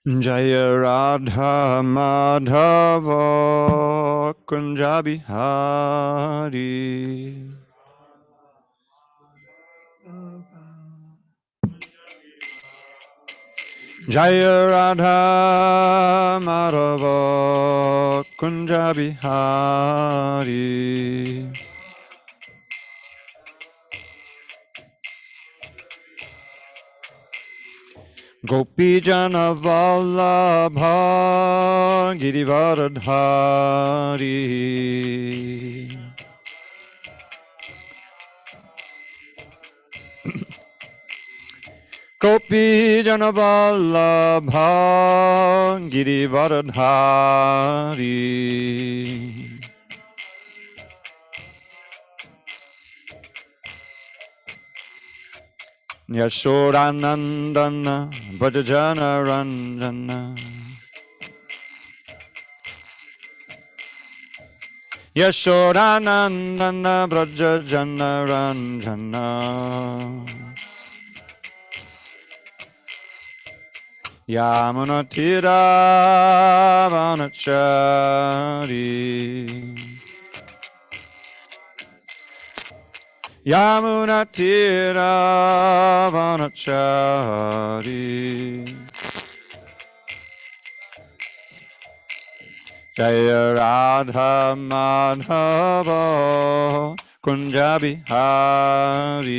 Jaya Radha Madhava Kunja Bihari. Jaya Radha Madhava Kunja Bihari. Gopi Jana Vallabha Girivaradhari. Gopi Jana Vallabha Girivaradhari. Yashodanandana Vrajajana Ranjana. Yashodanandana Vrajajana Ranjana. Yamunatira Vanachari. Yamunatira Vanachari. Jaya Radha Madhava Kunja Bihari.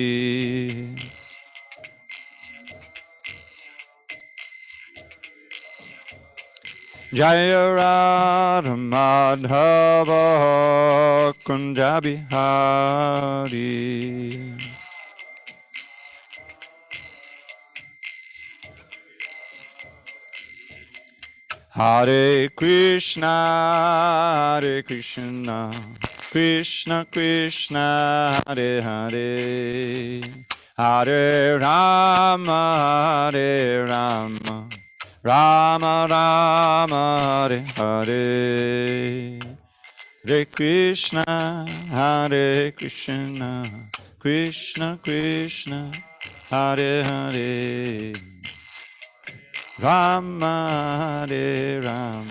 Jaya Radha Madhava Kunja Bihari. Hare Krishna, Hare Krishna, Krishna Krishna, Hare Hare, Hare Rama, Hare Rama, Rama Rama, Hare Hare. Hare Krishna, Hare Krishna, Krishna Krishna, Hare Hare, Rama Hare Rama.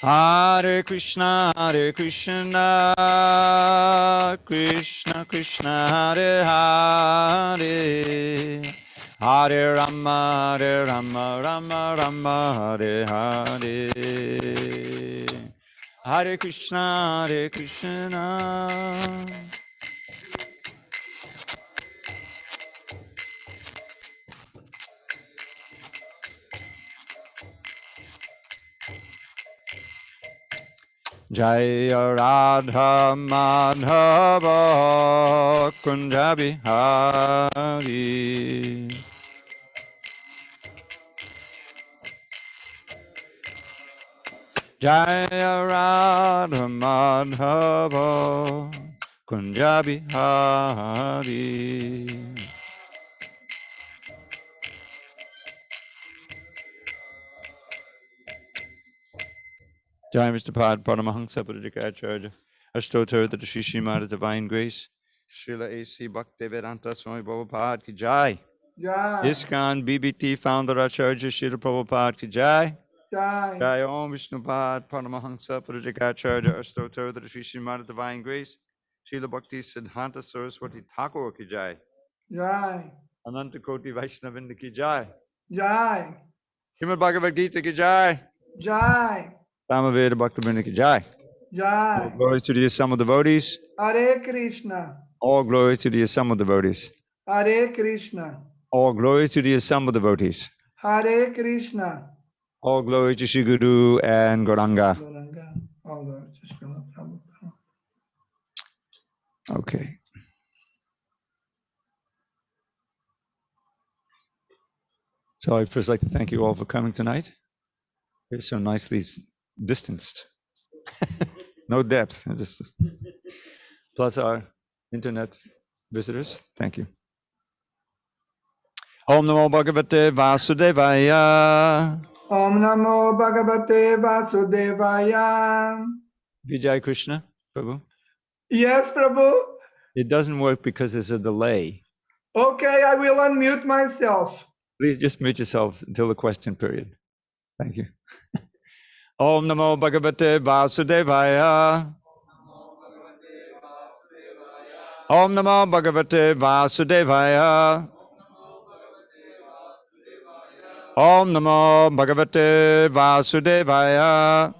Hare Krishna, Krishna Krishna, Hare Hare, Hare Rama, Rama Rama, Hare Hare. Hare Krishna, Jaya Radha Madhava Kunja Bihari. Jaya Radha Madhava Kunja Bihari. Jai Mr. Pad Paramahansa Pradikacharya Ashtotar the Shishimada Divine Grace Srila A.C. Bhaktivedanta Swami Prabhupada Ki Jai. ISKCON BBT Founder Acharya Srila Prabhupada Ki Jai. Jai Om Vishnupad Paramahansa Pradikacharya Ashtotar the Shishimada Divine Grace Srila Bhakti Siddhanta Saraswati Thakur Ki Jai. Ananta Koti Vaishnavinda Ki Jai. Srimad Bhagavad Gita Ki Jai. Samaveda Bhaktivinoda Ki Jai. All glory to the Assembled devotees. Hare Krishna. All glory to the Assembled devotees. Hare Krishna. All glory to the Assembled devotees. Hare Krishna. All glory to Shri Guru and Gauranga. All glory to Srila Prabhupada. Okay. So I'd first like to thank you all for coming tonight. You're so nicely distanced. No depth. Just, plus our internet visitors. Thank you. Om Namo Bhagavate Vasudevaya. Om Namo Bhagavate Vasudevaya. Vijay Krishna, Prabhu. Yes, Prabhu. It doesn't work because there's a delay. Okay, I will unmute myself. Please just mute yourselves until the question period. Thank you. Om Namo Bhagavate Vasudevaya. Om Namo Bhagavate Vasudevaya. Om Namo Bhagavate Vasudevaya.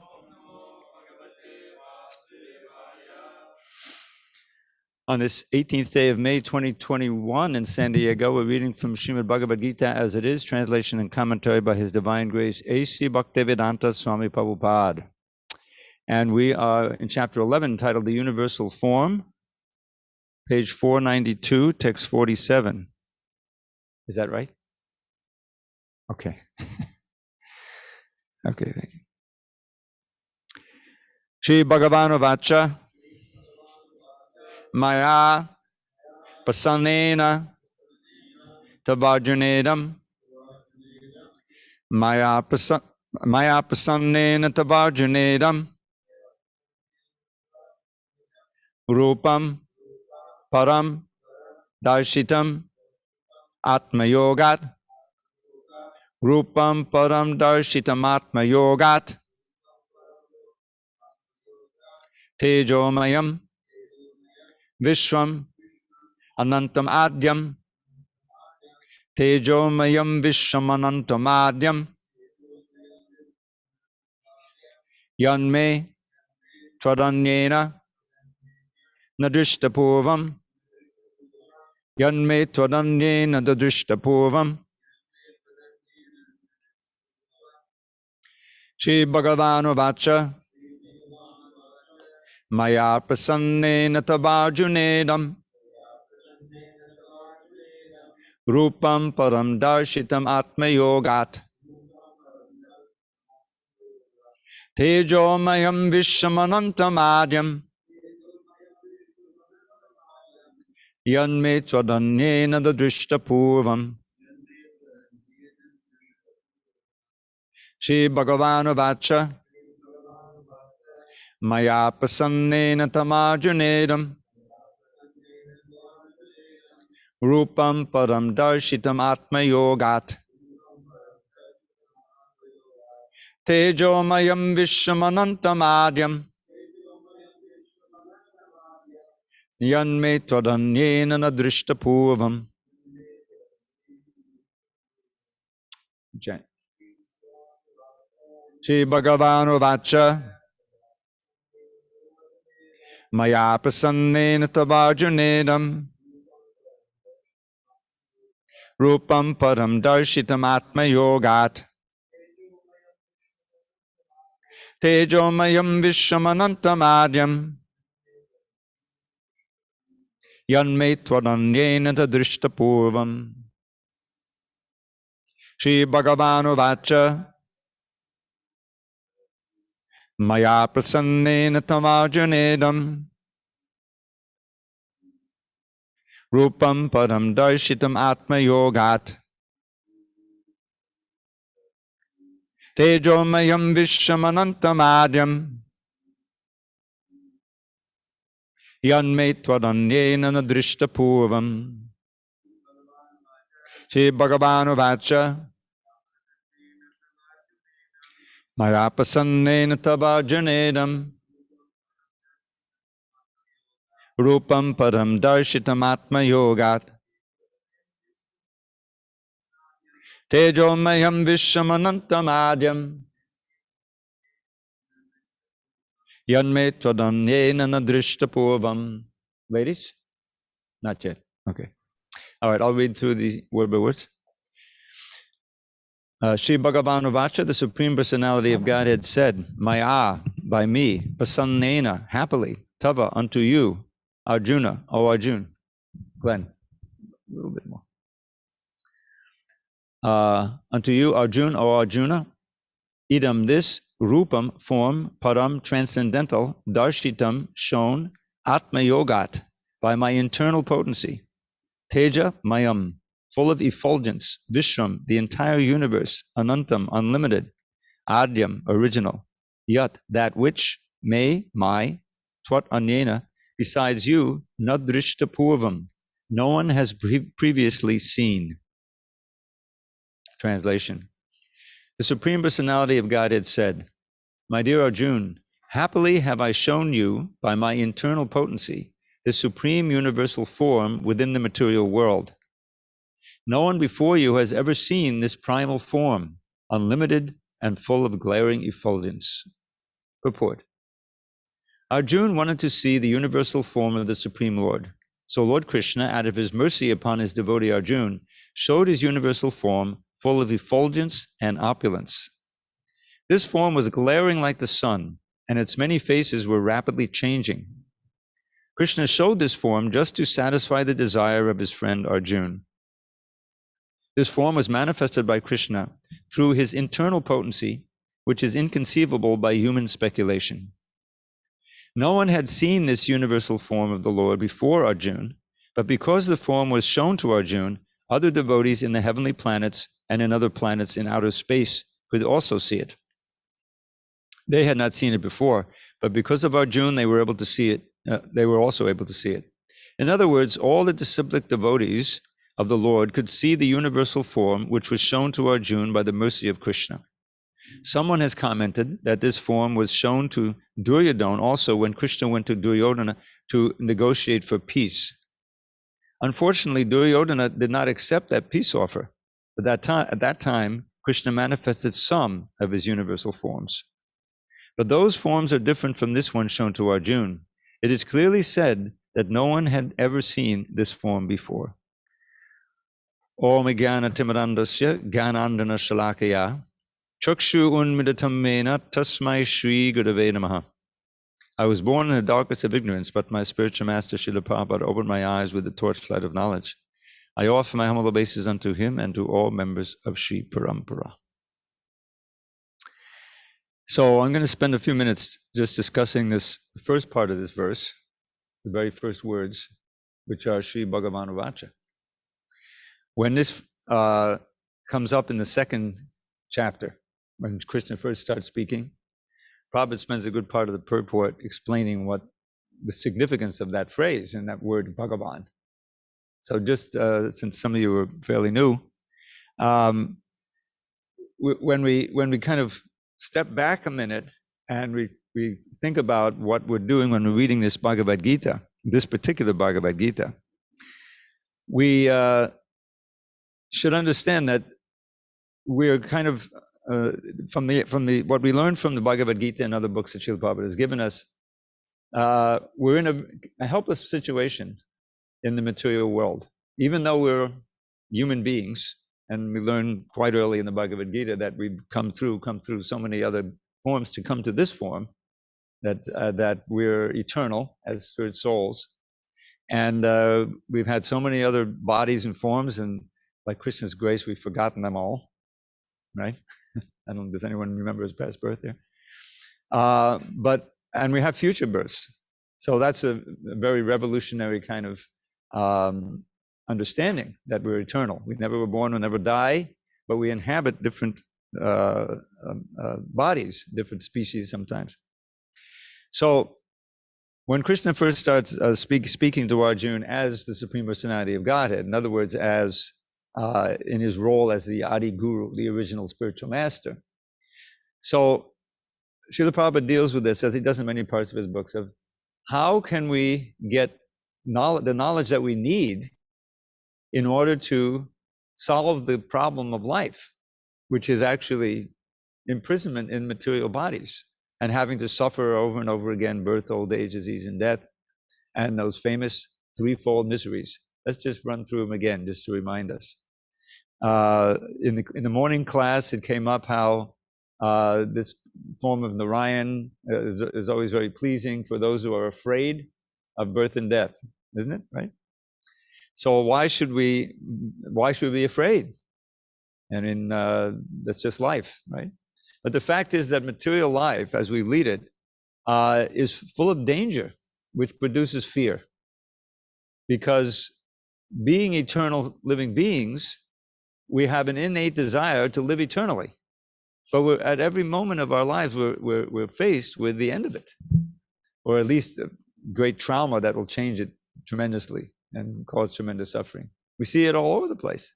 On this 18th day of May 2021 in SanDiego, we're reading from Srimad Bhagavad Gita as it is, translation and commentary by His Divine Grace, A.C. Bhaktivedanta Swami Prabhupada. And we are in chapter 11, titled The Universal Form, page 492, text 47. Is that right? Okay. Okay, thank you. Shri Bhagavan Vacha Maya Pasanena Tavarjanedam Maya Pasanena Tavarjanedam Rupam Param Darshitam Atmayogat Rupam Param Darshitam Atmayogat Tejomayam Vishwam Anantam Adyam Tejomayam Vishwam Anantam Adyam Yanme Tvaranyena Nadrishtapurvam Yanme Tvaranyena Nadrishtapurvam. Shri Bhagavan Vacha Maya Prasannena Tavarjunedam Rupam Param Darshitam Atmayogat Tejomayam Vishwamanantam Adyam Yanme Twadanyena Dadrishtapurvam. Shri Bhagavan Vacha Maya Prasannena Tamarjunedam Rupam Param Darshitam Atmayogat Tejomayam Vishwamanantam Adyam Yanme Twadanyena Nadrishtapurvam. Jai. Shri Bhagavan Vacha Maya Prasannena Tavarjunedam Rupam Param Darshitam Atmayogat Tejomayam Vishwamanantam Adyam Yanme Twadanyena Tadrishtapurvam. Shri Bhagavan Vacha Maya Prasannena Tamarjanedam Rupam Param Darshitam Atmayogat Tejomayam Vishwamanantam Adyam Yanme Twadanyena Nadrishtapurvam. Shri Bhagavan Vacha Maya Prasannena Tavarjanedam Rupam Param Darshitam Atmayogat Tejomayam Vishwamanantam Adyam Yanme Twadanyena Nadrishtapurvam. Ladies? Not yet. Okay. All right, I'll read through these word by words. Sri Bhagavan Vacha, the Supreme Personality of Godhead, said, Maya, by me, Pasannena, happily, Tava, unto you, Arjuna, O Arjun. Glenn, a little bit more. Unto you, Arjun, O Arjuna, idam, this, rupam, form, param, transcendental, darshitam, shown, atma yogat, by my internal potency, teja, mayam, full of effulgence, Vishram, the entire universe, Anantam, unlimited, Adyam, original, Yat, that which, may, my, Twat Anyena, besides you, Nadrishtapurvam, no one has previously seen. Translation. The Supreme Personality of Godhead said, "My dear Arjuna, happily have I shown you by my internal potency the supreme universal form within the material world. No one before you has ever seen this primal form, unlimited and full of glaring effulgence." Purport. Arjuna wanted to see the universal form of the Supreme Lord. So Lord Krishna, out of his mercy upon his devotee Arjuna, showed his universal form full of effulgence and opulence. This form was glaring like the sun, and its many faces were rapidly changing. Krishna showed this form just to satisfy the desire of his friend Arjuna. This form was manifested by Krishna through his internal potency, which is inconceivable by human speculation. No one had seen this universal form of the Lord before Arjuna, but because the form was shown to Arjuna, other devotees in the heavenly planets and in other planets in outer space could also see it. They had not seen it before, but because of Arjuna, they were able to see it. They were also able to see it. In other words, all the disciplic devotees of the Lord could see the universal form which was shown to Arjuna by the mercy of Krishna. Someone has commented that this form was shown to Duryodhana also when Krishna went to Duryodhana to negotiate for peace. Unfortunately, Duryodhana did not accept that peace offer. But at that time, Krishna manifested some of his universal forms. But those forms are different from this one shown to Arjuna. It is clearly said that no one had ever seen this form before. Om Jnana Timirandasya Jnanandana Shalakaya Chakshu Unmidatam Mena Tasmai Shri Gurave Namaha. I was born in the darkness of ignorance, but my spiritual master Srila Prabhupada opened my eyes with the torchlight of knowledge. I offer my humble obeisances unto him and to all members of Sri Parampara. So I'm going to spend a few minutes just discussing this first part of this verse, the very first words, which are Sri Bhagavan Vacha. When this comes up in the second chapter, when Krishna first starts speaking, Prabhupada spends a good part of the purport explaining what the significance of that phrase and that word Bhagavan. So just since some of you are fairly new, when we kind of step back a minute and we think about what we're doing when we're reading this Bhagavad Gita, this particular Bhagavad Gita, we should understand that we're kind of from the what we learned from the Bhagavad Gita and other books that Srila Prabhupada has given us, we're in a helpless situation in the material world. Even though we're human beings, and we learn quite early in the Bhagavad Gita that we've come through so many other forms to come to this form, that we're eternal as spirit souls, and we've had so many other bodies and forms, and by Krishna's grace, we've forgotten them all, right? I don't know, does anyone remember his past birth there? And we have future births. So that's a very revolutionary kind of understanding that we're eternal. We never were born, we'll never die, but we inhabit different bodies, different species sometimes. So when Krishna first starts speaking to Arjuna as the Supreme Personality of Godhead, in other words, as in his role as the Adi Guru, the original spiritual master. So Srila Prabhupada deals with this, as he does in many parts of his books, of how can we get the knowledge that we need in order to solve the problem of life, which is actually imprisonment in material bodies and having to suffer over and over again birth, old age, disease, and death, and those famous threefold miseries. Let's just run through them again, just to remind us. In the morning class, it came up how this form of Narayan is always very pleasing for those who are afraid of birth and death, isn't it? Right? So why should we be afraid? And that's just life, right? But the fact is that material life, as we lead it, is full of danger, which produces fear. Because being eternal living beings, we have an innate desire to live eternally. But we're, at every moment of our lives, we're faced with the end of it, or at least a great trauma that will change it tremendously. and cause tremendous suffering. We see it all over the place.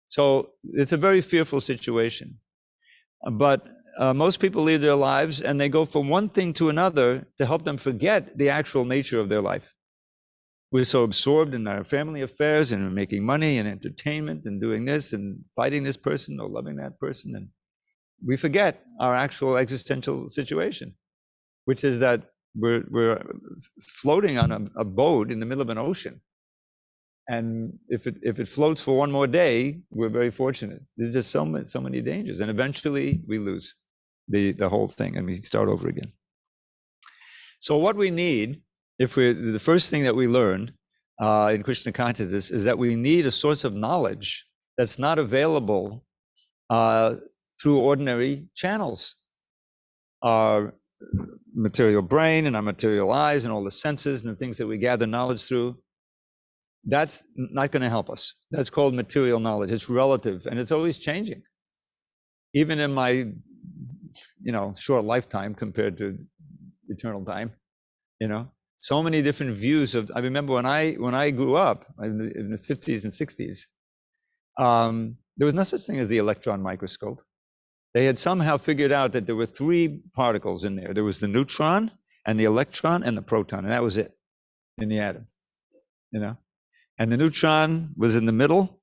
So it's a very fearful situation. But most people lead their lives and they go from one thing to another to help them forget the actual nature of their life. We're so absorbed in our family affairs and making money and entertainment and doing this and fighting this person or loving that person. And we forget our actual existential situation, which is that we're floating on a boat in the middle of an ocean. And if it floats for one more day, we're very fortunate. There's just so many dangers. And eventually we lose the whole thing and we start over again. So what we need, the first thing that we learn in Krishna consciousness is that we need a source of knowledge that's not available through ordinary channels. Our material brain and our material eyes and all the senses and the things that we gather knowledge through, that's not going to help us. That's called material knowledge. It's relative and it's always changing. Even in my, short lifetime compared to eternal time, so many different views of. I remember when I grew up in the 50s and 60s, there was no such thing as the electron microscope. They had somehow figured out that there were three particles in there. There was the neutron and the electron and the proton, and that was it in the atom, And the neutron was in the middle,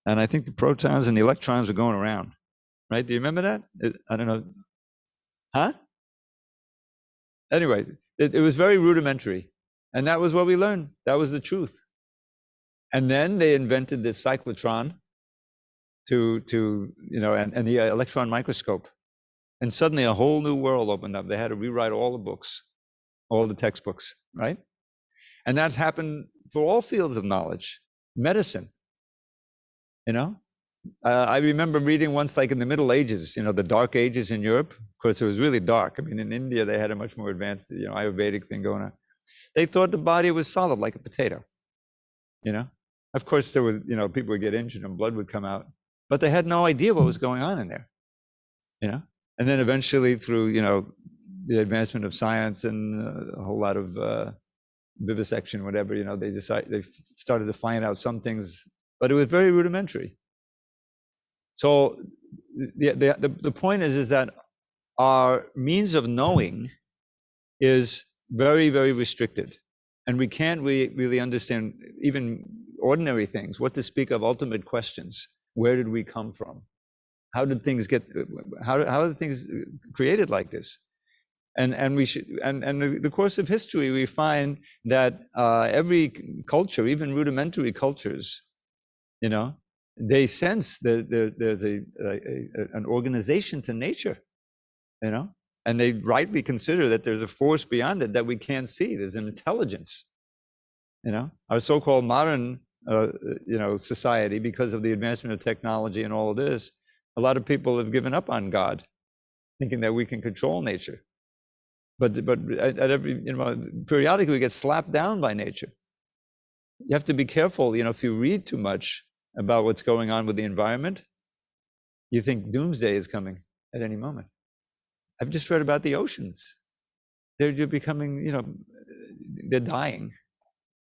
and I think the protons and the electrons were going around, right? Do you remember that? I don't know. Huh? Anyway, it was very rudimentary, and that was what we learned. That was the truth. And then they invented this cyclotron and the electron microscope, and suddenly a whole new world opened up. They had to rewrite all the books, all the textbooks, right? And that's happened for all fields of knowledge. Medicine, I remember reading once, like in the Middle Ages, the Dark Ages in Europe. Of course, it was really dark. I mean, in India, they had a much more advanced, Ayurvedic thing going on. They thought the body was solid, like a potato, Of course, there was, people would get injured and blood would come out, but they had no idea what was going on in there, And then eventually through, the advancement of science and a whole lot of vivisection, whatever, they started to find out some things, but it was very rudimentary. So the point is that our means of knowing is very, very restricted, and we can't really understand even ordinary things, what to speak of ultimate questions. Where did we come from? How did things how are things created like this? And we should, and the course of history, we find that every culture, even rudimentary cultures, they sense that there's an organization to nature, and they rightly consider that there's a force beyond it that we can't see. There's an intelligence, Our so-called modern, society, because of the advancement of technology and all of this, a lot of people have given up on God, thinking that we can control nature. But at every, periodically we get slapped down by nature. You have to be careful, if you read too much about what's going on with the environment, you think doomsday is coming at any moment. I've just read about the oceans. They're becoming, they're dying.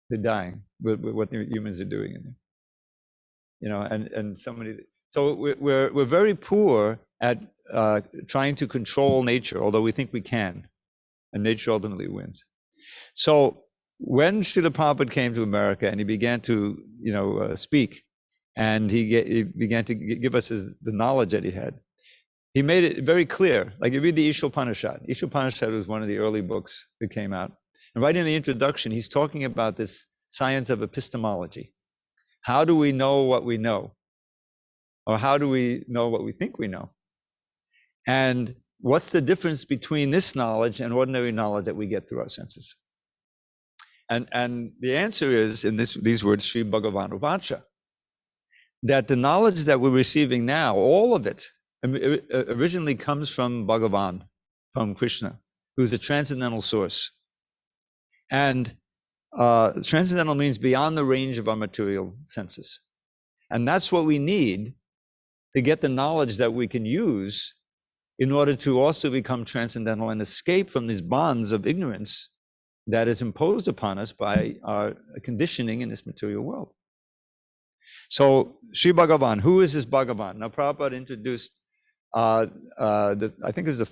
They're dying with what the humans are doing in there. And so many. So we're very poor at trying to control nature, although we think we can. And nature ultimately wins. So when Srila Prabhupada came to America and he began to, speak, and he began to give us the knowledge that he had, he made it very clear. Like you read the Ishopanishad. Ishopanishad was one of the early books that came out. And right in the introduction, he's talking about this science of epistemology. How do we know what we know? Or how do we know what we think we know? And what's the difference between this knowledge and ordinary knowledge that we get through our senses? And the answer is, in these words, Sri Bhagavan Uvacha, that the knowledge that we're receiving now, all of it, originally comes from Bhagavan, from Krishna, who's a transcendental source. And transcendental means beyond the range of our material senses. And that's what we need to get the knowledge that we can use in order to also become transcendental and escape from these bonds of ignorance that is imposed upon us by our conditioning in this material world. So, Sri Bhagavan, who is this Bhagavan? Now, Prabhupada introduced, I think it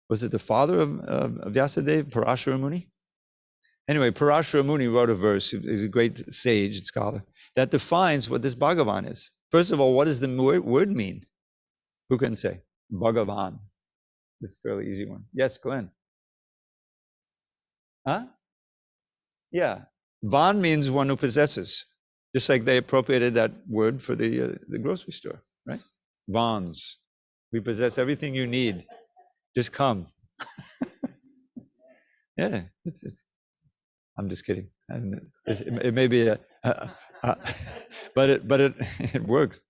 was it the father of Vyasadeva, Parashara Muni? Anyway, Parashara Muni wrote a verse, he's a great sage and scholar, that defines what this Bhagavan is. First of all, what does the word mean? Who can say? Bhagavan. This is a fairly easy one. Yes, Glenn. Huh? Yeah. Van means one who possesses. Just like they appropriated that word for the grocery store, right? Vans. We possess everything you need. Just come. Yeah. I'm just kidding. It may be but it works.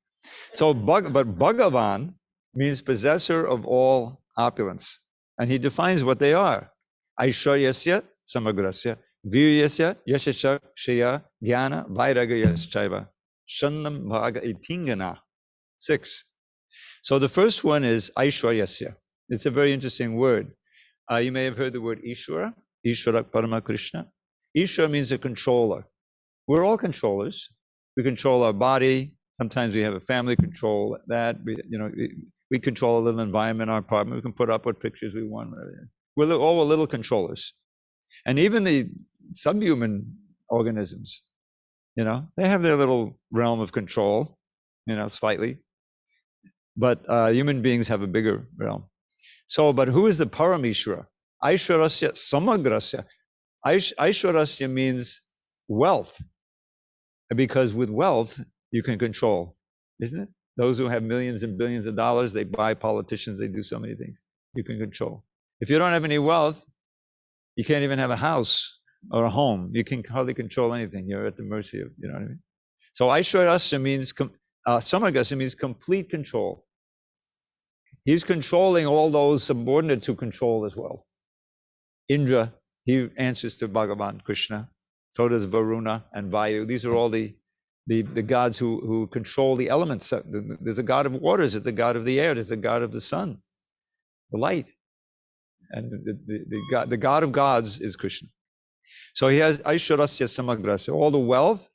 So, but Bhagavan means possessor of all opulence, and he defines what they are: Aishwaryasya samagrasya, viryasya yashasha shaya jnana vairagayaschaiva, shannam bhaga itingana. 6. So the first one is Aishwaryasya. It's a very interesting word. You may have heard the word Ishvara, Ishvara Parama Krishna. Ishvara means a controller. We're all controllers. We control our body. Sometimes we have a family control that. We control a little environment in our apartment. We can put up what pictures we want. We're all little controllers. And even the subhuman organisms, they have their little realm of control, slightly. But human beings have a bigger realm. So, but who is the Parameshwara? Aishwarasya samagrasya. Aishwarasya means wealth, because with wealth you can control, isn't it? Those who have millions and billions of dollars, they buy politicians, they do so many things. You can control. If you don't have any wealth, you can't even have a house or a home. You can hardly control anything. You're at the mercy of, you know what I mean? So Aishwarasya means, Samagrasya means complete control. He's controlling all those subordinates who control as well. Indra, he answers to Bhagavan Krishna. So does Varuna and Vayu. These are all the gods who control the elements. There's a god of waters, there's a god of the air, there's a god of the sun, the light. And the god of gods is Krishna. So he has Aishwarasya Samagrasya, all the wealth,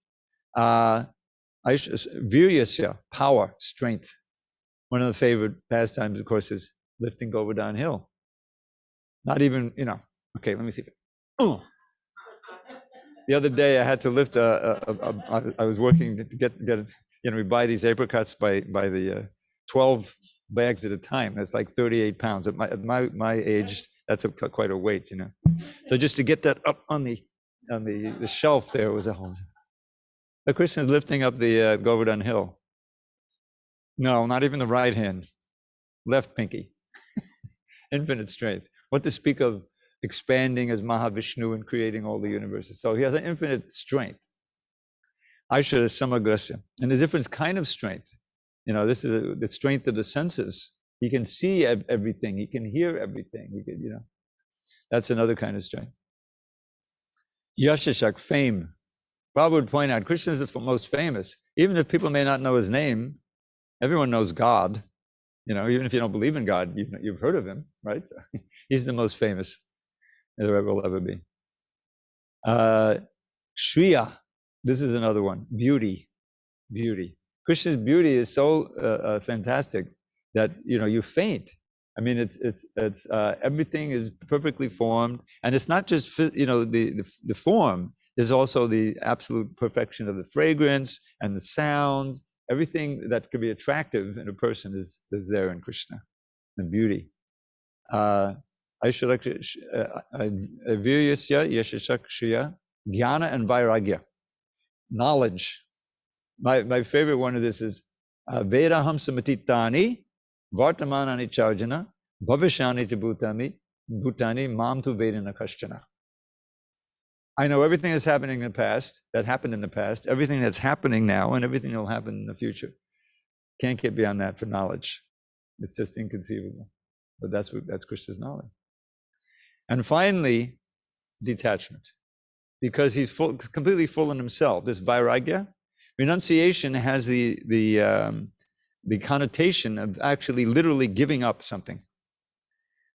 Viryasya, power, strength. One of the favorite pastimes, of course, is lifting Govardhan Hill. Not even, okay, let me see. Oh. The other day I had to lift I was working to get we buy these apricots by the 12 bags at a time. That's like 38 pounds. At my age, that's quite a weight, So just to get that up on the shelf there was a whole. The Krishna is lifting up the Govardhan Hill. No, not even the right hand, left pinky. Infinite strength. What to speak of expanding as Mahavishnu and creating all the universes. So he has an infinite strength. Aishwarya is Samagrasya. And there's different kind of strength. This is the strength of the senses. He can see everything. He can hear everything. He can, that's another kind of strength. Yashashak, fame. Prabhupada would point out, Krishna is the most famous. Even if people may not know his name, everyone knows God. Even if you don't believe in God, you've heard of him, right? He's the most famous there will ever be. Shriya, this is another one. Beauty. Krishna's beauty is so fantastic that you faint. I mean, it's everything is perfectly formed, and it's not just the form. There's also the absolute perfection of the fragrance and the sounds. Everything that could be attractive in a person is there in Krishna, and beauty. Viryasya, Yashashakshya, Jnana and Vairagya. Knowledge. My favorite one of this is Vedaham Samatitani, Vartamanani Charjana, Bhavishani Bhutani, Mam tu Vedana Kashchana. I know everything that's happening in the past, that happened in the past, everything that's happening now, and everything that will happen in the future. Can't get beyond that for knowledge. It's just inconceivable. But that's Krishna's knowledge. And finally, detachment. Because he's completely full in himself. This vairagya, renunciation has the connotation of actually literally giving up something.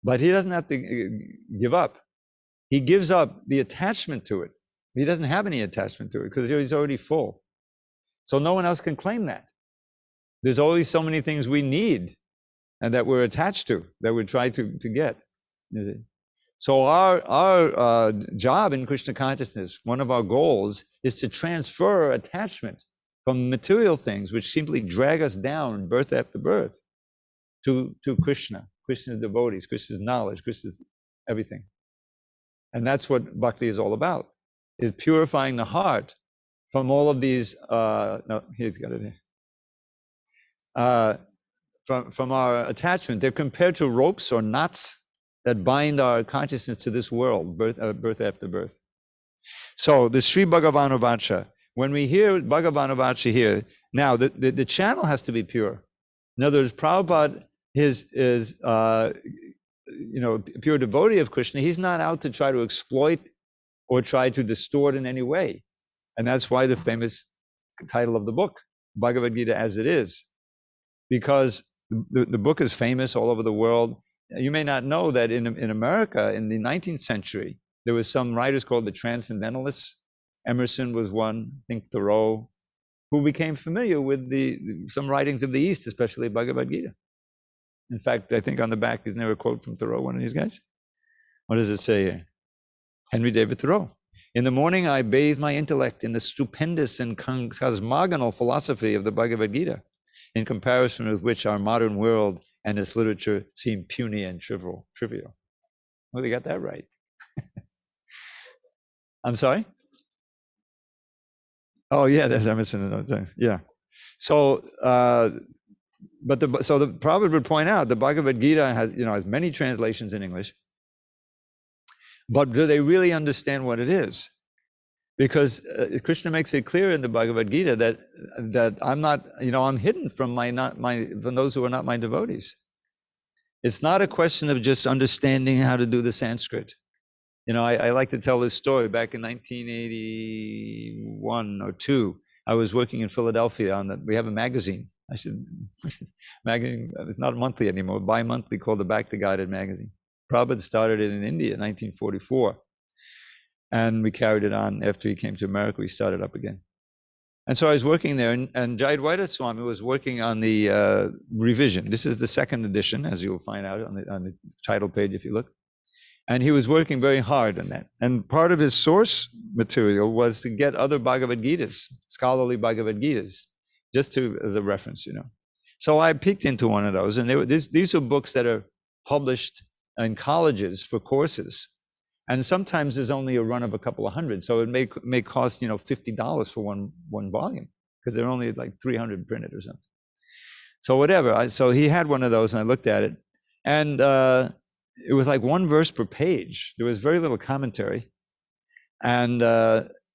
But he doesn't have to give up. he gives up the attachment to it. He doesn't have any attachment to it because he's already full. So no one else can claim that. There's always so many things we need and that we're attached to, that we try to get. So our job in Krishna consciousness, one of our goals is to transfer attachment from material things, which simply drag us down birth after birth, to Krishna, Krishna's devotees, Krishna's knowledge, Krishna's everything. And that's what bhakti is all about, is purifying the heart from all of these, no, he's got it here. From our attachment. They're compared to ropes or knots that bind our consciousness to this world, birth after birth. So the Sri Bhagavan Vacha, when we hear Bhagavan Vacha here, now the channel has to be pure. In other words, Prabhupada is pure devotee of Krishna. He's not out to try to exploit or try to distort in any way. And that's why the famous title of the book, Bhagavad Gita as it is, because the book is famous all over the world. You may not know that in America, in the 19th century, there was some writers called the Transcendentalists. Emerson was one, I think Thoreau, who became familiar with some writings of the East, especially Bhagavad Gita. In fact, I think on the back is never a quote from Thoreau, one of these guys. What does it say here? Henry David Thoreau. In the morning, I bathe my intellect in the stupendous and cosmogonal philosophy of the Bhagavad Gita, in comparison with which our modern world and its literature seem puny and trivial. Well, they got that right. I'm sorry? Oh, yeah, there's Emerson. Yeah. So, the Prabhupada would point out the Bhagavad Gita has many translations in English, but do they really understand what it is? Because Krishna makes it clear in the Bhagavad Gita that I'm not, I'm hidden from from those who are not my devotees. It's not a question of just understanding how to do the Sanskrit. I like to tell this story. Back in 1981 or 2, I was working in Philadelphia we have a magazine. Magazine, it's not monthly anymore, bi-monthly, called the Bhakti Guided magazine. Prabhupada started it in India in 1944. And we carried it on after he came to America. We started up again. And so I was working there, and Jayadvaita Swami was working on the revision. This is the second edition, as you'll find out on the title page if you look. And he was working very hard on that. And part of his source material was to get other Bhagavad Gitas, scholarly Bhagavad Gitas, just as a reference, So I peeked into one of those, and these are books that are published in colleges for courses. And sometimes there's only a run of a couple of hundred, so it may cost $50 for one volume, because they're only like 300 printed or something. So whatever. So he had one of those, and I looked at it, and it was like one verse per page. There was very little commentary, and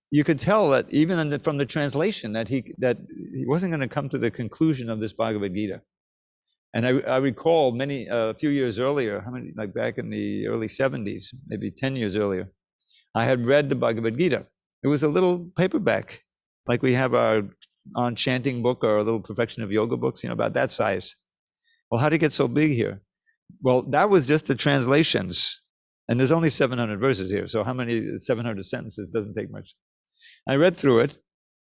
you could tell that even from the translation that he wasn't going to come to the conclusion of this Bhagavad Gita. And I recall a few years earlier, like back in the early 70s, maybe 10 years earlier, I had read the Bhagavad Gita. It was a little paperback, like we have our on chanting book or a little perfection of yoga books, about that size. Well, how did it get so big here? Well, that was just the translations. And there's only 700 verses here. So how many 700 sentences doesn't take much. I read through it,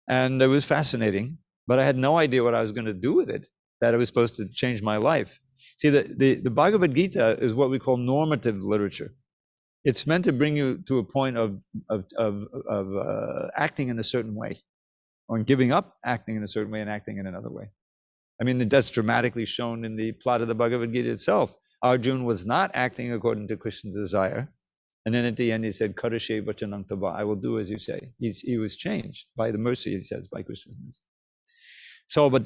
and it was fascinating, but I had no idea what I was going to do with it, that it was supposed to change my life. See, the Bhagavad Gita is what we call normative literature. It's meant to bring you to a point of acting in a certain way, or giving up acting in a certain way and acting in another way. I mean, that's dramatically shown in the plot of the Bhagavad Gita itself. Arjuna was not acting according to Krishna's desire. And then at the end, he said, Karashe vachanam tava, I will do as you say. He was changed by the mercy, he says, by Krishna's mercy. So, but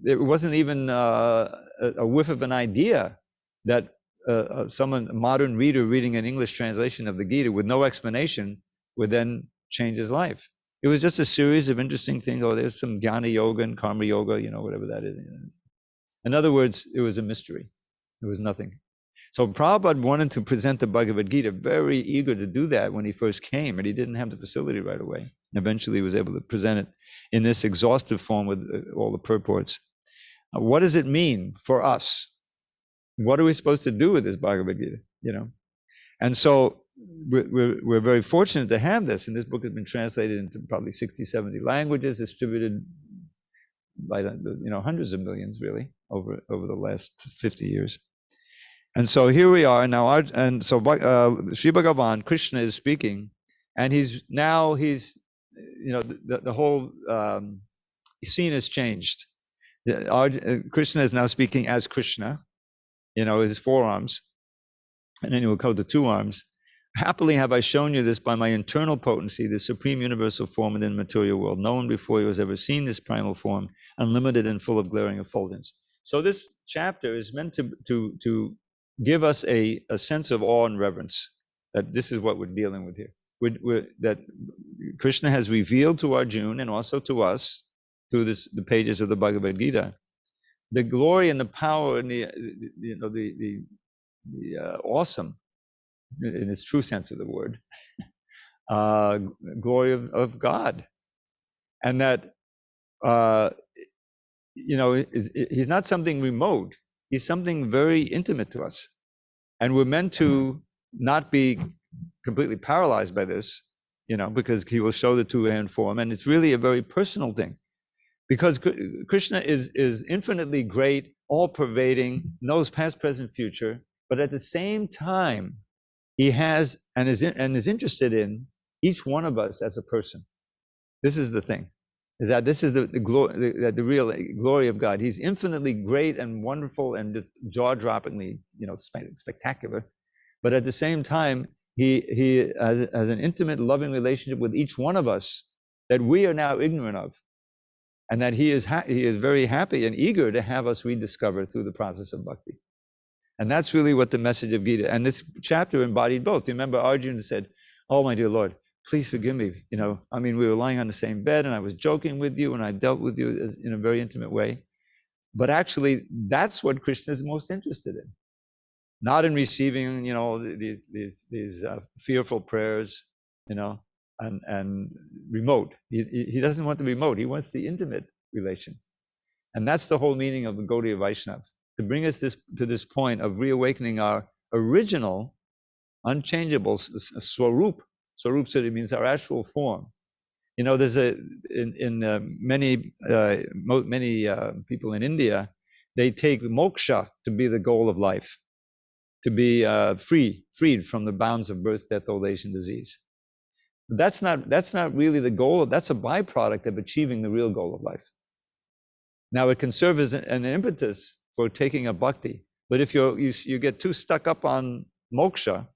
it wasn't even a whiff of an idea that a modern reader reading an English translation of the Gita with no explanation would then change his life. It was just a series of interesting things. Oh, there's some jnana yoga and karma yoga, whatever that is. In other words, it was a mystery. It was nothing. So Prabhupada wanted to present the Bhagavad Gita, very eager to do that when he first came, and he didn't have the facility right away. And eventually he was able to present it in this exhaustive form with all the purports. What does it mean for us? What are we supposed to do with this Bhagavad Gita? And so we're very fortunate to have this, and this book has been translated into probably 60, 70 languages, distributed by hundreds of millions, really, over the last 50 years. And so here we are now, Sri Bhagavan, Krishna is speaking, and he's the whole scene has changed. Krishna is now speaking as Krishna, his forearms, and then he will go to two arms. Happily have I shown you this by my internal potency, the supreme universal form within the material world. No one before you has ever seen this primal form, unlimited and full of glaring effulgence. So this chapter is meant to give us a sense of awe and reverence, that this is what we're dealing with here. That Krishna has revealed to Arjuna and also to us through the pages of the Bhagavad Gita, the glory and the power and the awesome, in its true sense of the word, glory of God, and that he's not something remote. He's something very intimate to us, and we're meant to not be completely paralyzed by this, because he will show the two-hand form, and it's really a very personal thing, because Krishna is infinitely great, all-pervading, knows past, present, future, but at the same time, he has and is interested in each one of us as a person. This is the thing, is that this is the real glory of God. He's infinitely great and wonderful and just jaw-droppingly, spectacular. But at the same time, he has an intimate, loving relationship with each one of us that we are now ignorant of, and that he is very happy and eager to have us rediscover through the process of bhakti. And that's really what the message of Gita, and this chapter embodied both. You remember Arjuna said, "Oh, my dear Lord, please forgive me. We were lying on the same bed and I was joking with you and I dealt with you in a very intimate way." But actually, that's what Krishna is most interested in. Not in receiving, these fearful prayers, and remote. He doesn't want the remote. He wants the intimate relation. And that's the whole meaning of the Gaudiya Vaishnava, to bring us to this point of reawakening our original, unchangeable swarup. Swarup Siddhi means our actual form. There's many people in India, they take moksha to be the goal of life, to be freed from the bounds of birth, death, old age, and disease. But that's not really the goal. That's a byproduct of achieving the real goal of life. Now it can serve as an impetus for taking a bhakti, but if you get too stuck up on moksha,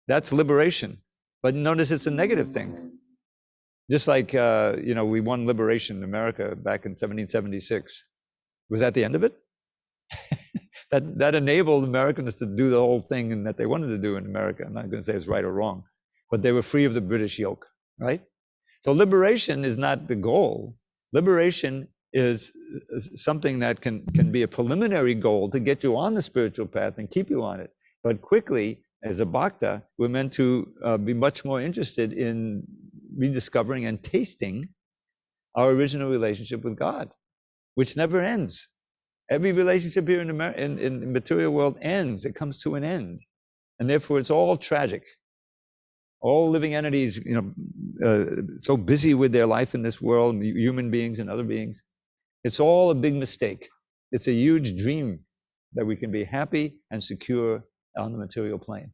that's liberation. But notice it's a negative thing. Just like we won liberation in America back in 1776. Was that the end of it? that enabled Americans to do the whole thing and that they wanted to do in America. I'm not going to say it's right or wrong, but they were free of the British yoke, right? So liberation is not the goal. Liberation is something that can be a preliminary goal to get you on the spiritual path and keep you on it. But quickly, as a bhakta, we're meant to be much more interested in rediscovering and tasting our original relationship with God, which never ends. Every relationship here in the material world ends. It comes to an end, and therefore it's all tragic. All living entities, so busy with their life in this world, human beings and other beings, it's all a big mistake. It's a huge dream that we can be happy and secure on the material plane,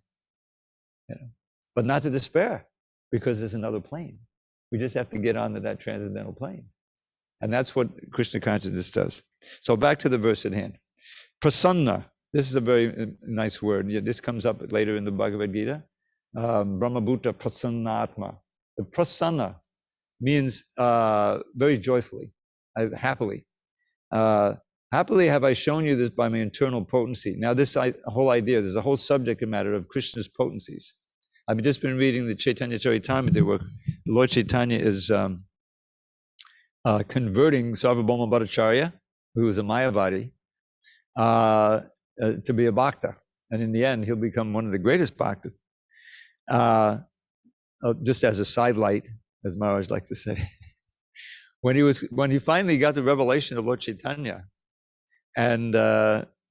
but not to despair, because there's another plane. We just have to get onto that transcendental plane, and that's what Krishna consciousness does. So back to the verse at hand. Prasanna. This is a very nice word. This comes up later in the Bhagavad Gita. Brahmabhuta prasannatma. The prasanna means very joyfully, happily. Happily have I shown you this by my internal potency. Now this whole idea, there's a whole subject matter of Krishna's potencies. I've just been reading the Chaitanya Charitamrita where Lord Chaitanya is converting Sarvabhauma Bhattacharya, who is a Mayavadi, to be a bhakta. And in the end, he'll become one of the greatest bhaktas. Just as a sidelight, as Maharaj likes to say. When he finally got the revelation of Lord Chaitanya, and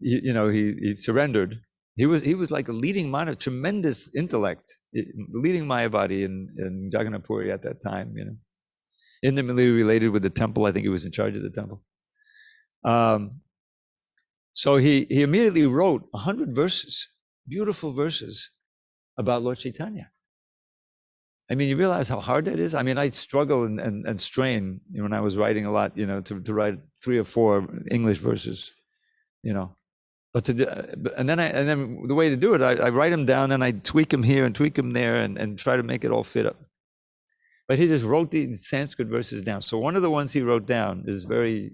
he surrendered, he was like a leading mind of tremendous intellect, leading Mayavadi in Jagannath Puri at that time, intimately related with the temple. I think he was in charge of the temple. So he immediately wrote 100 verses, beautiful verses about Lord Chaitanya. I mean, you realize how hard that is? I mean, I struggle and strain when I was writing a lot, to write 3 or 4 English verses, But and then the way to do it, I write them down and I tweak them here and tweak them there and try to make it all fit up. But he just wrote the Sanskrit verses down. So one of the ones he wrote down is very,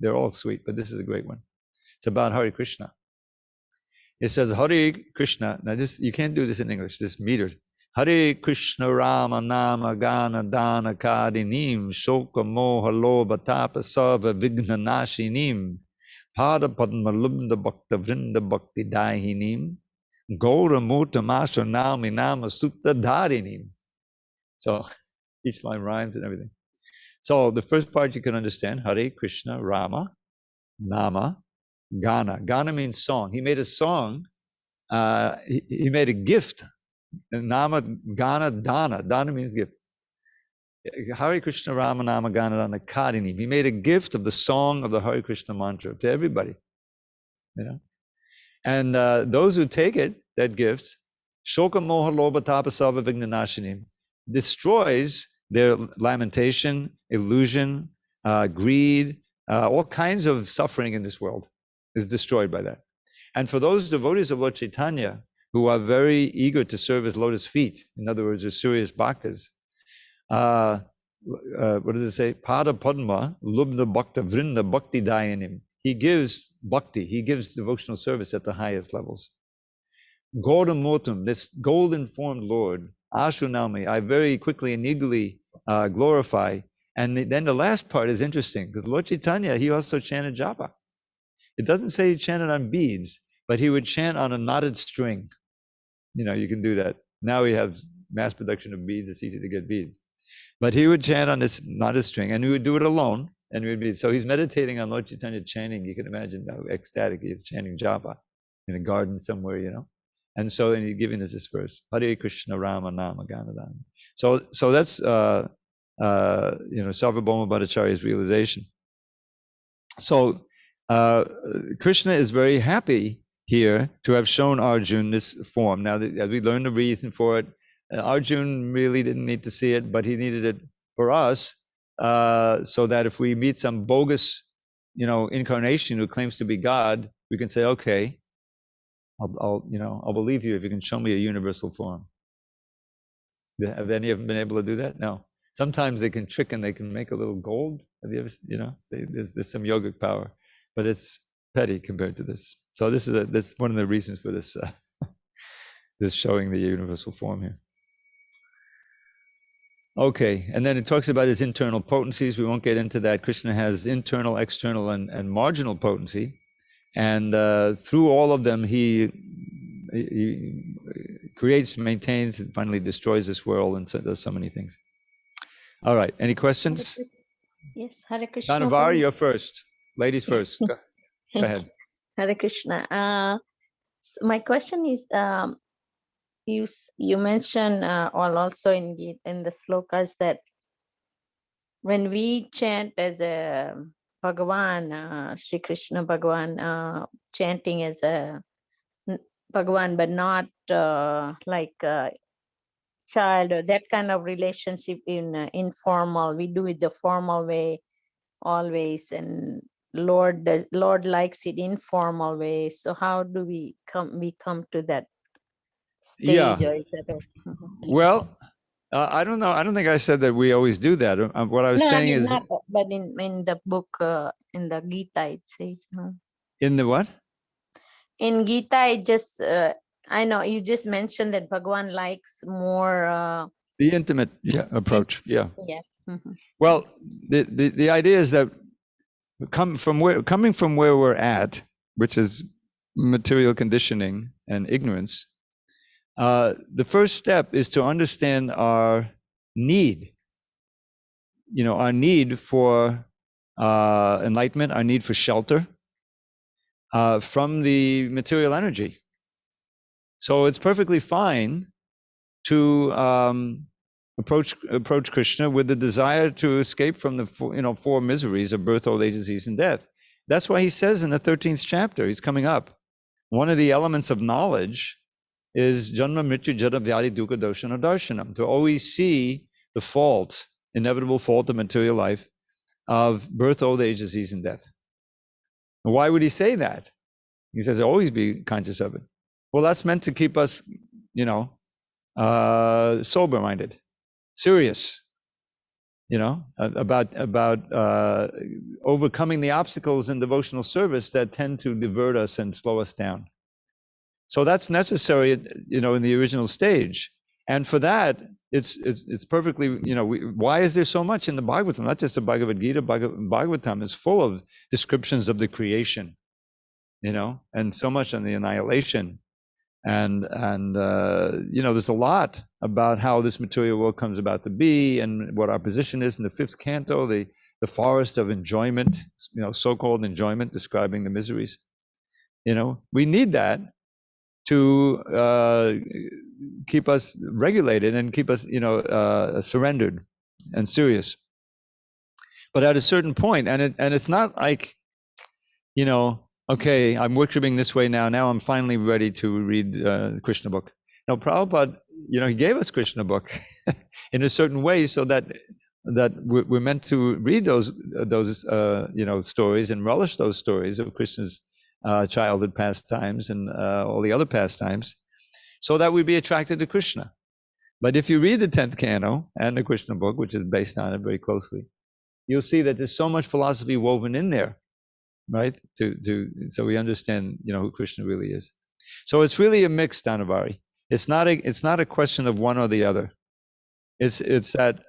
they're all sweet, but this is a great one. It's about Hare Krishna. It says, Hare Krishna. Now you can't do this in English, this meter. Hare Krishna Rama Nama Gana Dana Kadinim Shoka Moha Loba Tapa Sava Vigna Nashinim Pada Padma Lubda Bhakta Vrinda Bhakti Dahinim Gaura Murta Masha Nami Nama Sutta Dharinim. So each line rhymes and everything. So the first part you can understand, Hare Krishna Rama Nama Gana. Gana means song. He made a song. He made a gift. Nama Gana Dana. Dana means gift. Hare Krishna Rama Nama Gana Dana Kadini. He made a gift of the song of the Hare Krishna mantra to everybody. And those who take it, that gift, Shoka Moha Loba Tapasava Vignanashinim, destroys their lamentation, illusion, greed, all kinds of suffering in this world is destroyed by that. And for those devotees of Lord Chaitanya who are very eager to serve his lotus feet, in other words, are serious bhaktas, what does it say? Pada Padma, Lubna Bhakta Vrinda Bhakti Dayanim. He gives bhakti, he gives devotional service at the highest levels. Gaudam Motum, this golden-formed Lord, Ashunami, I very quickly and eagerly glorify. And then the last part is interesting, because Lord Chaitanya, he also chanted japa. It doesn't say he chanted on beads, but he would chant on a knotted string. You can do that. Now we have mass production of beads, it's easy to get beads. But he would chant on this knotted string, and he would do it alone. And so he's meditating on Lord Chaitanya chanting. You can imagine how ecstatic he is chanting japa in a garden somewhere, And so, and he's giving us this verse, Hare Krishna Rama Nama Ganadana. So that's, Sarvabhauma Bhattacharya's realization. So Krishna is very happy here to have shown Arjun this form. Now, as we learn the reason for it, Arjun really didn't need to see it, but he needed it for us, so that if we meet some bogus, incarnation who claims to be God, we can say, okay, I'll believe you if you can show me a universal form. Have any of them been able to do that? No. Sometimes they can trick and they can make a little gold. Have you ever, there's some yogic power, but it's petty compared to this. So that's one of the reasons for this, this showing the universal form here. Okay, and then it talks about his internal potencies. We won't get into that. Krishna has internal, external, and marginal potency. And through all of them, he creates, maintains, and finally destroys this world, and does so many things. All right, any questions? Yes, Hare Krishna. Kanavar, you're first. Ladies first. Go ahead. Hare Krishna. So my question is, you mentioned also in the slokas that when we chant as a Bhagavan, Sri Krishna Bhagavan, chanting as a Bhagavan, but not like a child or that kind of relationship in informal. We do it the formal way always, and Lord likes it informal way. So how do we come to that stage? Yeah. Or is that Well, I don't know. I don't think I said that we always do that. What I was saying is, not, but in the book, in the Gita, it says. In the what? In Gita, it just I know you just mentioned that Bhagavan likes more The intimate approach. Yeah. Yeah. Well, the idea is that coming from where we're at, which is material conditioning and ignorance, the first step is to understand our need. Our need for enlightenment, our need for shelter from the material energy. So it's perfectly fine to approach Krishna with the desire to escape from the four miseries of birth, old age, disease, and death. That's why he says in the 13th chapter, he's coming up, one of the elements of knowledge is janma mrityu jara vyadi dukkha doshana darshanam, to always see the fault, inevitable fault of material life, of birth, old age, disease, and death. And why would he say that? He says always be conscious of it. Well, that's meant to keep us, sober-minded, serious, about overcoming the obstacles in devotional service that tend to divert us and slow us down. So that's necessary, in the original stage. And for that, it's perfectly, why is there so much in the Bhagavatam? Not just the Bhagavad Gita, Bhagavatam is full of descriptions of the creation, and so much on the annihilation. And there's a lot about how this material world comes about to be and what our position is in the 5th canto, the forest of enjoyment, so-called enjoyment, describing the miseries. We need that to keep us regulated and keep us, surrendered and serious. But at a certain point, and it's not like, okay, I'm worshiping this way now. Now I'm finally ready to read Krishna book. Now, Prabhupada, he gave us Krishna book in a certain way, so that we're meant to read those stories and relish those stories of Krishna's childhood pastimes and all the other pastimes, so that we be attracted to Krishna. But if you read the 10th canto and the Krishna book, which is based on it very closely, you'll see that there's so much philosophy woven in there, right? So we understand, who Krishna really is. So it's really a mix, Dhanavari. It's not a question of one or the other. It's that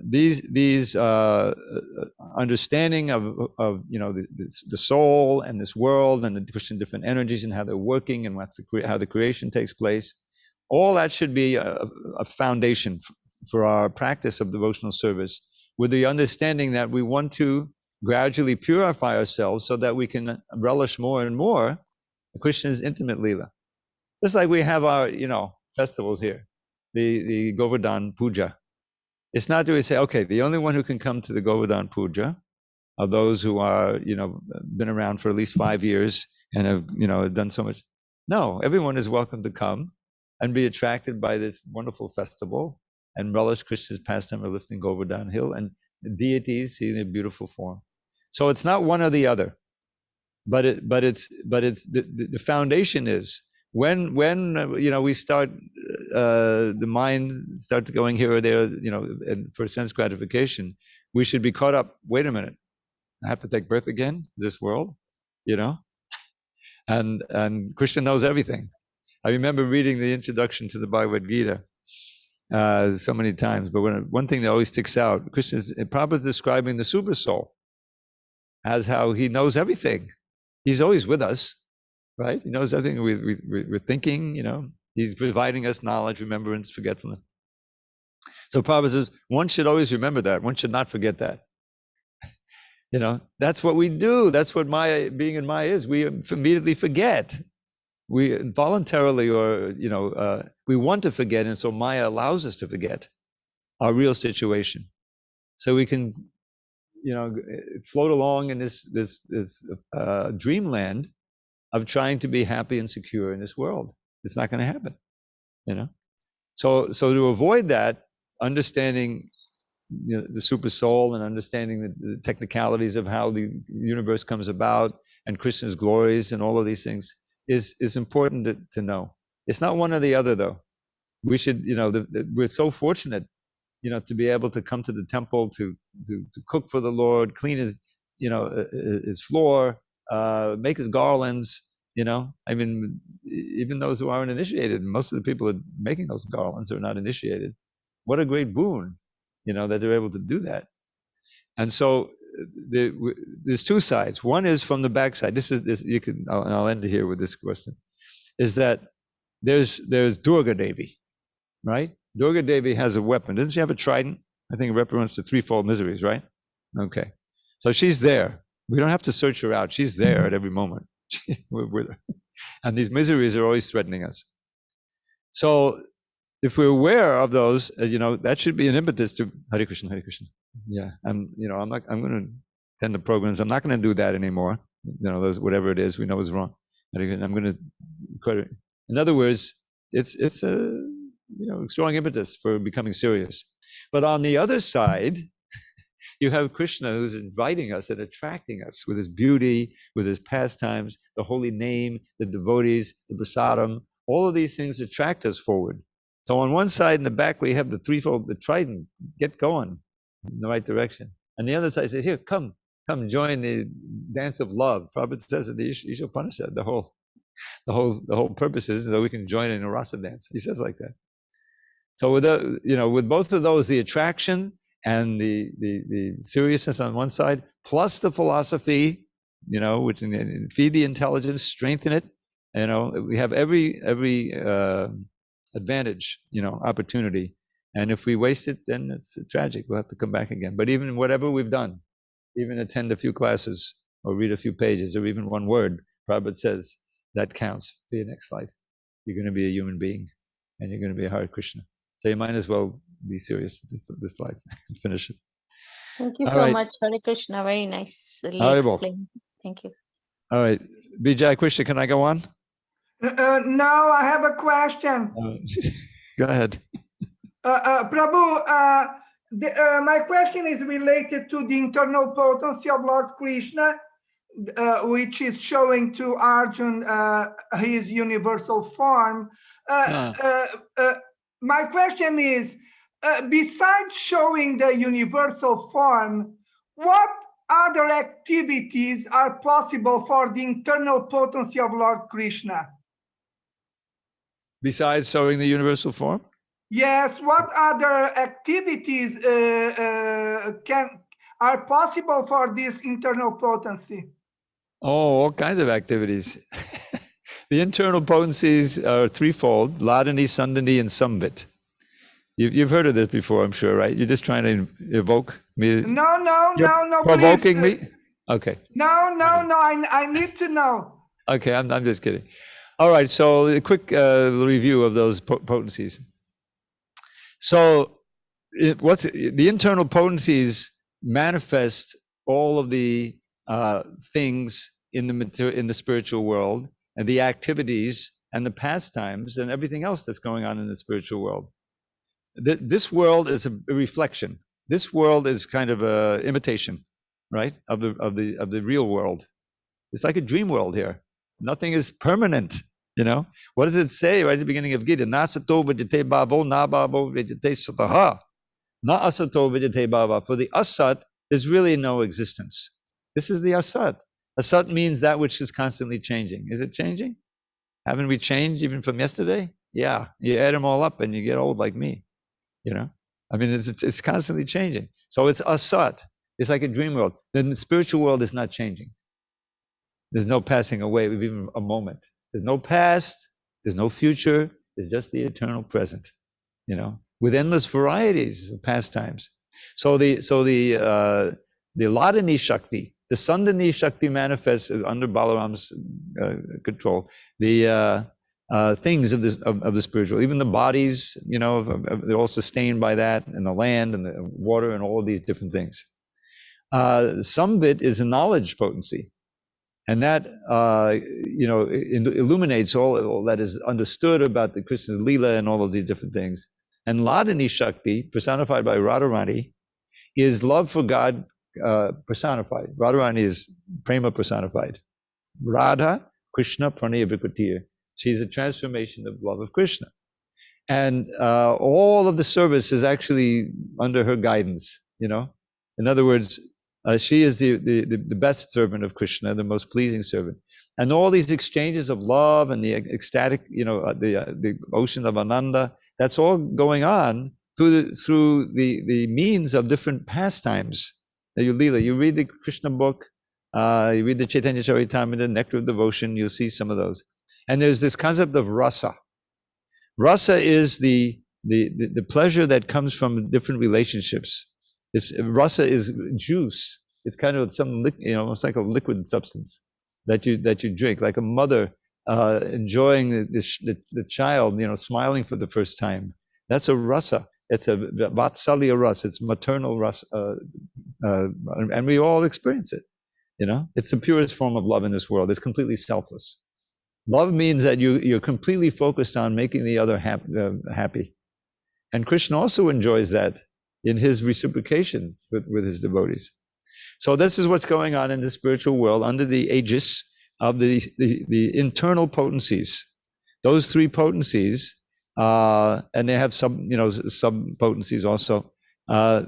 these understanding of the soul and this world and the different energies and how they're working and how the creation takes place, all that should be a foundation for our practice of devotional service, with the understanding that we want to gradually purify ourselves so that we can relish more and more Krishna's intimate Leela. Just like we have our, festivals here, the Govardhan Puja. It's not that we say, okay, the only one who can come to the Govardhan Puja are those who are, been around for at least 5 years and have, done so much. No, everyone is welcome to come and be attracted by this wonderful festival and relish Krishna's pastime of lifting Govardhan Hill and the deities see their beautiful form. So it's not one or the other, but it's the foundation is when we start the mind starts going here or there, and for sense gratification, we should be caught up. Wait a minute, I have to take birth again, this world, and Krishna knows everything. I remember reading the introduction to the Bhagavad Gita so many times, but one thing that always sticks out, Prabhupada is describing the super soul as how he knows everything. He's always with us, right? He knows everything we're thinking, he's providing us knowledge, remembrance, forgetfulness. So Prabhupada says, one should always remember that. One should not forget that. That's what we do. That's what being in Maya is. We immediately forget. We voluntarily, or, we want to forget. And so Maya allows us to forget our real situation. So we can, float along in this dreamland of trying to be happy and secure in this world. It's not going to happen, So to avoid that, understanding the super soul and understanding the technicalities of how the universe comes about and Krishna's glories and all of these things is important to know. It's not one or the other, though. We should, we're so fortunate, to be able to come to the temple to cook for the Lord, clean his floor, make his garlands. I mean, even those who aren't initiated, most of the people are making those garlands are not initiated. What a great boon, that they're able to do that. And so there's two sides. One is from the backside. I'll end here with this question, is that there's Durga Devi, right? Durga Devi has a weapon. Doesn't she have a trident? I think it represents the threefold miseries, right? Okay. So she's there. We don't have to search her out. She's there at every moment. We're with her. And these miseries are always threatening us. So if we're aware of those, that should be an impetus to Hare Krishna, Hare Krishna. Yeah, I'm going to attend the programs. I'm not going to do that anymore. Those, whatever it is, we know is wrong. I'm going to, in other words, it's a strong impetus for becoming serious. But on the other side, you have Krishna who's inviting us and attracting us with his beauty, with his pastimes, the holy name, the devotees, the prasadam. All of these things attract us forward. So on one side in the back, we have the threefold, the trident, get going in the right direction. And the other side says, here, come join the dance of love. Prabhupada says in the Isha Upanishad, the whole purpose is so we can join in a rasa dance. He says like that. So with both of those, the attraction and the seriousness on one side, plus the philosophy, which feed the intelligence, strengthen it. We have every advantage, opportunity. And if we waste it, then it's tragic. We'll have to come back again. But even whatever we've done, even attend a few classes or read a few pages or even one word, Prabhupada says that counts for your next life. You're going to be a human being and you're going to be a Hare Krishna. So you might as well be serious this life and finish it. Thank you so much, Hare Krishna. Very nicely explained. Thank you. All right. Vijay Krishna, can I go on? No, I have a question. Go ahead. Prabhu, my question is related to the internal potency of Lord Krishna, which is showing to Arjuna his universal form. My question is, besides showing the universal form, what other activities are possible for the internal potency of Lord Krishna? Besides showing the universal form? Yes, what other activities are possible for this internal potency? Oh, all kinds of activities. The internal potencies are threefold: Ladani, Sandani, and Sambit. You've heard of this before, I'm sure, right? You're just trying to evoke me? No. Provoking me? Okay. No. I need to know. Okay, I'm just kidding. All right, so a quick review of those potencies. So the internal potencies manifest all of the things in the spiritual world, and the activities and the pastimes and everything else that's going on in the spiritual world. This world is a reflection. This world is kind of a imitation, right, of the real world. It's like a dream world here. Nothing is permanent. What does it say right at the beginning of Gita? Na sato vijate bhavo, na bhavo vijate sataha. Na asato vijate bhava. For the asat, there's really no existence. This is the asat. Asat means that which is constantly changing. Is it changing? Haven't we changed even from yesterday? Yeah. You add them all up and you get old like me. I mean, it's constantly changing. So it's asat. It's like a dream world. The spiritual world is not changing. There's no passing away of even a moment. There's no past, there's no future, there's just the eternal present, with endless varieties of pastimes. So the Ladani Shakti, the Sandani Shakti manifests under Balaram's control. The things of the spiritual, even the bodies, they're all sustained by that, and the land and the water and all of these different things. Sambit is a knowledge potency. And that, illuminates all that is understood about the Krishna's Leela and all of these different things. And Ladani Shakti, personified by Radharani, is love for God personified. Radharani is prema personified. Radha, Krishna, Pranaya Vikritir. She's a transformation of love of Krishna. And all of the service is actually under her guidance, In other words, she is the best servant of Krishna, the most pleasing servant. And all these exchanges of love and the ecstatic, the ocean of Ananda, that's all going on through the means of different pastimes. You read the Krishna book, you read the Chaitanya Charitamrita, Nectar of Devotion, you'll see some of those. And there's this concept of rasa. Rasa is the pleasure that comes from different relationships. Rasa is juice. It's kind of almost like a liquid substance that you drink, like a mother enjoying the child, smiling for the first time, That's a rasa. It's a vatsalya rasa. It's maternal rasa, and we all experience it. It's the purest form of love in this world. It's completely selfless. Love means that you're completely focused on making the other happy. And Krishna also enjoys that in his reciprocation with his devotees. So this is what's going on in the spiritual world under the aegis of the internal potencies. Those three potencies, and they have some sub-potencies also,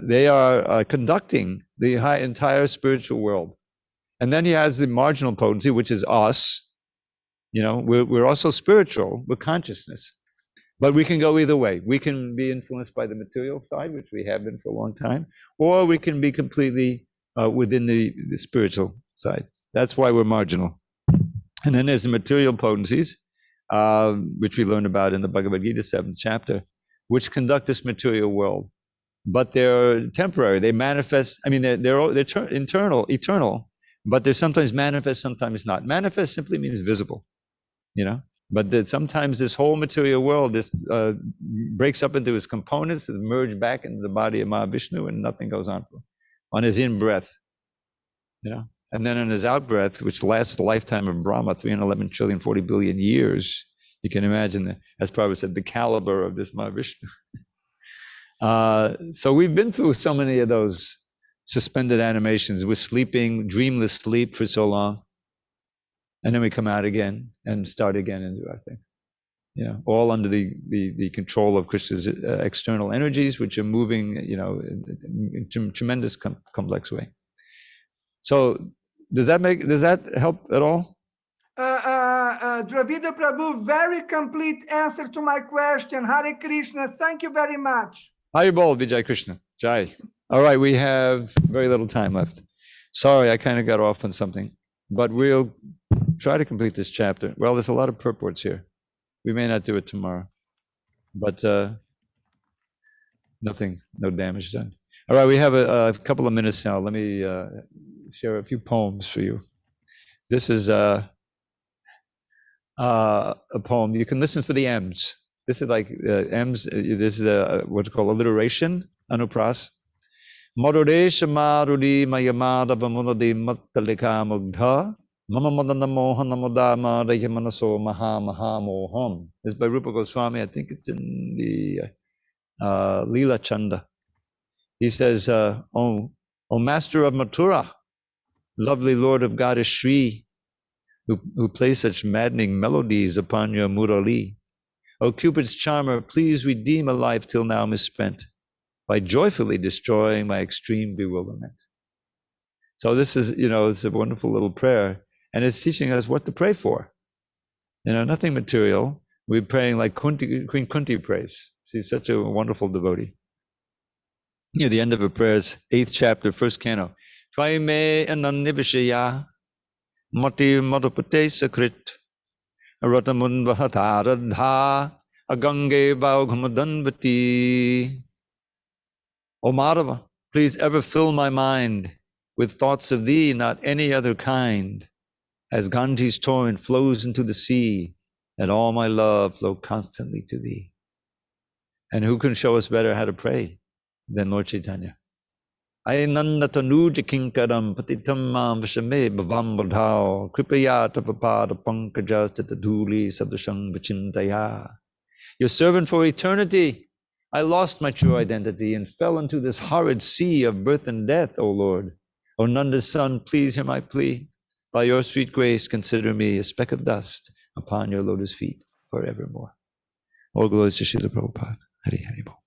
they are conducting the entire spiritual world. And then he has the marginal potency, which is us. We're also spiritual, we're consciousness. But we can go either way. We can be influenced by the material side, which we have been for a long time, or we can be completely within the spiritual side. That's why we're marginal. And then there's the material potencies, which we learn about in the Bhagavad Gita 7th chapter, which conduct this material world. But they're temporary. They manifest, they're internal, eternal, but they're sometimes manifest, sometimes not. Manifest simply means visible, But sometimes this whole material world breaks up into its components and merge back into the body of Mahavishnu, and nothing goes on his in-breath, And then on his out-breath, which lasts the lifetime of Brahma, 311 trillion, 40 billion years, you can imagine, as Prabhupada said, the caliber of this Mahavishnu. So we've been through so many of those suspended animations. We're sleeping, dreamless sleep for so long. And then we come out again and start again and do our thing. All under the control of Krishna's external energies, which are moving, in a tremendous complex way. So does that help at all? Dravida Prabhu, very complete answer to my question. Hare Krishna, thank you very much. Haribol, Vijay Krishna, Jai. All right, we have very little time left. Sorry, I kind of got off on something, but we'll try to complete this chapter. Well, there's a lot of purports here. We may not do it tomorrow, but no damage done. All right, we have a couple of minutes now. Let me share a few poems for you. This is a poem. You can listen for the M's. This is like M's. This is what's called alliteration, anupras. Maruresha marudi mayamada vamunadi mattalika mugdha. Mama Madana Mohana Modama Rayamanaso Maha Maha Moham. This is by Rupa Goswami. I think it's in the Leela Chanda. He says, O Master of Mathura, lovely Lord of Goddess Shri, who plays such maddening melodies upon your Murali. O Cupid's charmer, please redeem a life till now misspent by joyfully destroying my extreme bewilderment. So this is, it's a wonderful little prayer. And it's teaching us what to pray for. Nothing material. We're praying like Queen Kunti prays. She's such a wonderful devotee. Near the end of her prayers, 8th chapter, 1st canto. Tvaime anannivishaya mati madhupate sakrit ratamun vahataradha agange vaugamadanvati. O Madhava, please ever fill my mind with thoughts of thee, not any other kind. As Ganges torrent flows into the sea, and all my love flow constantly to thee. And who can show us better how to pray than Lord Chaitanya? Ainandatanuja kinkaram patitam mam vishame bhavam badhao kripayata papada pankajas tataduli sadashang vachintaya. Your servant for eternity, I lost my true identity and fell into this horrid sea of birth and death, O Lord. O Nanda's son, please hear my plea. By your sweet grace, consider me a speck of dust upon your lotus feet forevermore. All glories to Srila Prabhupada. Hari Hari Bol.